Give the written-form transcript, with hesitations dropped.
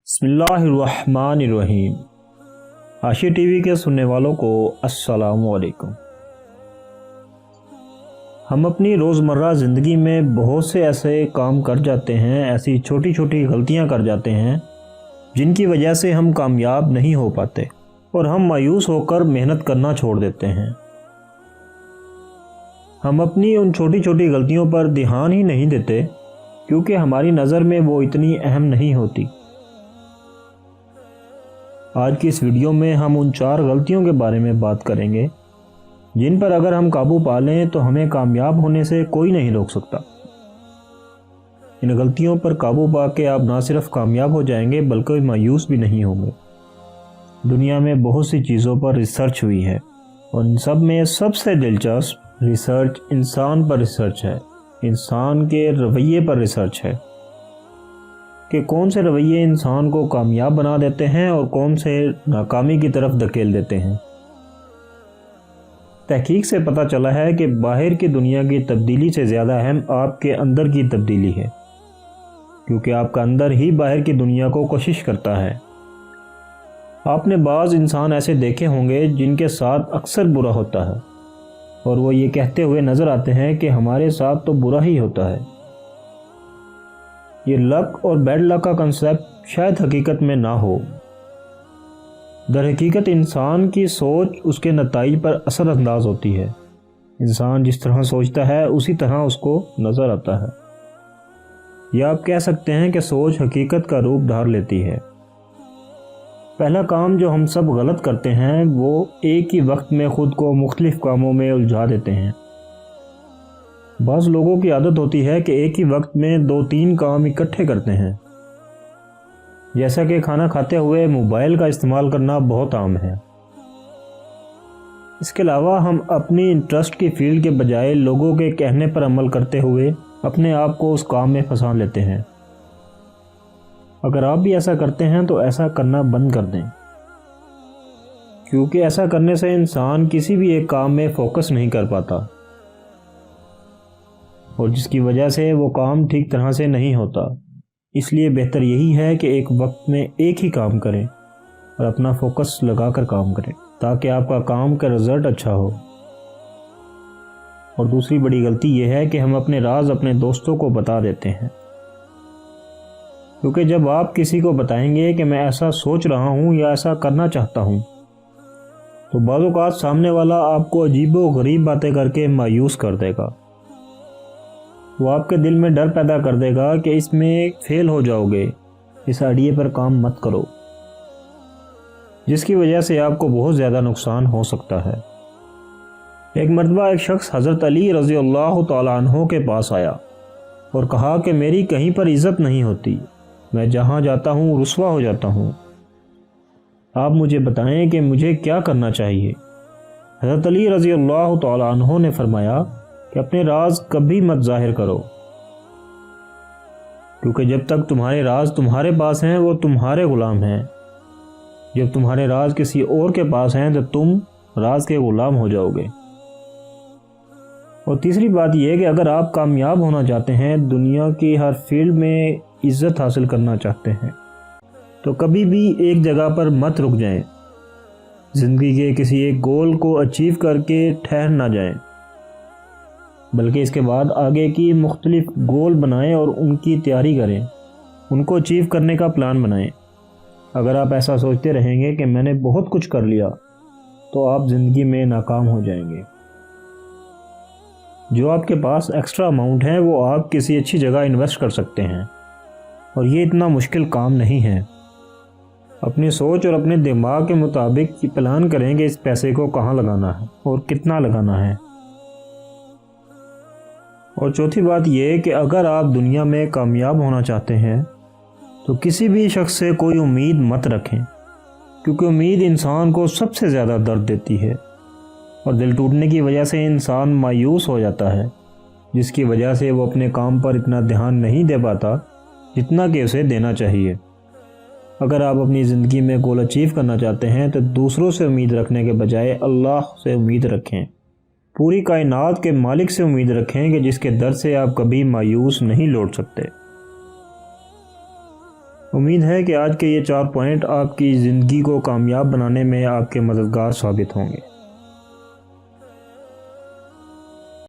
बिस्मिल्लाहिर्रहमानिर्रहीम। आशी टीवी के सुनने वालों को अस्सलामु अलैकुम। हम अपनी रोज़मर्रा ज़िंदगी में बहुत से ऐसे काम कर जाते हैं, ऐसी छोटी छोटी गलतियां कर जाते हैं जिनकी वजह से हम कामयाब नहीं हो पाते और हम मायूस होकर मेहनत करना छोड़ देते हैं। हम अपनी उन छोटी छोटी गलतियों पर ध्यान ही नहीं देते क्योंकि हमारी नज़र में वो इतनी अहम नहीं होती। आज की इस वीडियो में हम उन 4 गलतियों के बारे में बात करेंगे जिन पर अगर हम काबू पा लें तो हमें कामयाब होने से कोई नहीं रोक सकता। इन गलतियों पर काबू पा के आप ना सिर्फ कामयाब हो जाएंगे बल्कि मायूस भी नहीं होंगे। दुनिया में बहुत सी चीज़ों पर रिसर्च हुई है और इन सब में सबसे दिलचस्प रिसर्च इंसान पर रिसर्च है। इंसान के रवैये पर रिसर्च है कि कौन से रवैये इंसान को कामयाब बना देते हैं और कौन से नाकामी की तरफ धकेल देते हैं। तहकीक से पता चला है कि बाहर की दुनिया की तब्दीली से ज़्यादा अहम आपके अंदर की तब्दीली है, क्योंकि आपका अंदर ही बाहर की दुनिया को कोशिश करता है। आपने बाज़ इंसान ऐसे देखे होंगे जिनके साथ अक्सर बुरा होता है और वो ये कहते हुए नज़र आते हैं कि हमारे साथ तो बुरा ही होता है। ये लक और बैड लक का कंसेप्ट शायद हकीकत में ना हो। दर हकीकत इंसान की सोच उसके नताइज पर असर अंदाज होती है। इंसान जिस तरह सोचता है उसी तरह उसको नज़र आता है, या आप कह सकते हैं कि सोच हकीकत का रूप धार लेती है। पहला काम जो हम सब गलत करते हैं वो एक ही वक्त में ख़ुद को मुख्तलिफ कामों में उलझा देते हैं। बाज़ लोगों की आदत होती है कि एक ही वक्त में 2-3 काम इकट्ठे करते हैं, जैसा कि खाना खाते हुए मोबाइल का इस्तेमाल करना बहुत आम है। इसके अलावा हम अपनी इंटरेस्ट की फील्ड के बजाय लोगों के कहने पर अमल करते हुए अपने आप को उस काम में फंसा लेते हैं। अगर आप भी ऐसा करते हैं तो ऐसा करना बंद कर दें, क्योंकि ऐसा करने से इंसान किसी भी एक काम में फोकस नहीं कर पाता और जिसकी वजह से वो काम ठीक तरह से नहीं होता। इसलिए बेहतर यही है कि एक वक्त में एक ही काम करें और अपना फोकस लगाकर काम करें ताकि आपका काम का रिज़ल्ट अच्छा हो। और दूसरी बड़ी गलती ये है कि हम अपने राज अपने दोस्तों को बता देते हैं, क्योंकि जब आप किसी को बताएंगे कि मैं ऐसा सोच रहा हूँ या ऐसा करना चाहता हूँ, तो बाज़ औक़ात सामने वाला आपको अजीबो गरीब बातें करके मायूस कर देगा। वो आपके दिल में डर पैदा कर देगा कि इसमें फेल हो जाओगे, इस आइडिया पर काम मत करो, जिसकी वजह से आपको बहुत ज़्यादा नुकसान हो सकता है। एक मर्तबा एक शख्स हज़रत अली रज़ी अल्लाह तआला अन्हो के पास आया और कहा कि मेरी कहीं पर इज़्ज़त नहीं होती, मैं जहाँ जाता हूँ रुस्वा हो जाता हूँ। आप मुझे बताएं कि मुझे क्या करना चाहिए। हज़रत अली रज़ी अल्लाह तआला अन्हो ने फरमाया कि अपने राज कभी मत जाहिर करो, क्योंकि जब तक तुम्हारे राज तुम्हारे पास हैं वो तुम्हारे गुलाम हैं। जब तुम्हारे राज किसी और के पास हैं तो तुम राज के गुलाम हो जाओगे। और तीसरी बात यह है कि अगर आप कामयाब होना चाहते हैं, दुनिया की हर फील्ड में इज्जत हासिल करना चाहते हैं, तो कभी भी एक जगह पर मत रुक जाएं। ज़िंदगी के किसी एक गोल को अचीव करके ठहर ना जाएं, बल्कि इसके बाद आगे की मुख्तलिफ गोल बनाएं और उनकी तैयारी करें, उनको अचीव करने का प्लान बनाएं। अगर आप ऐसा सोचते रहेंगे कि मैंने बहुत कुछ कर लिया, तो आप ज़िंदगी में नाकाम हो जाएंगे। जो आपके पास एक्स्ट्रा अमाउंट है वो आप किसी अच्छी जगह इन्वेस्ट कर सकते हैं, और ये इतना मुश्किल काम नहीं है। अपनी सोच और अपने दिमाग के मुताबिक प्लान करें कि इस पैसे को कहाँ लगाना है और कितना लगाना है। और चौथी बात यह है कि अगर आप दुनिया में कामयाब होना चाहते हैं तो किसी भी शख्स से कोई उम्मीद मत रखें, क्योंकि उम्मीद इंसान को सबसे ज़्यादा दर्द देती है और दिल टूटने की वजह से इंसान मायूस हो जाता है, जिसकी वजह से वो अपने काम पर इतना ध्यान नहीं दे पाता जितना कि उसे देना चाहिए। अगर आप अपनी ज़िंदगी में गोल अचीव करना चाहते हैं तो दूसरों से उम्मीद रखने के बजाय अल्लाह से उम्मीद रखें। पूरी कायनात के मालिक से उम्मीद रखें कि जिसके दर से आप कभी मायूस नहीं लौट सकते। امید ہے کہ آج کے یہ 4 پوائنٹ آپ کی زندگی کو کامیاب بنانے میں آپ کے مددگار ثابت ہوں گے۔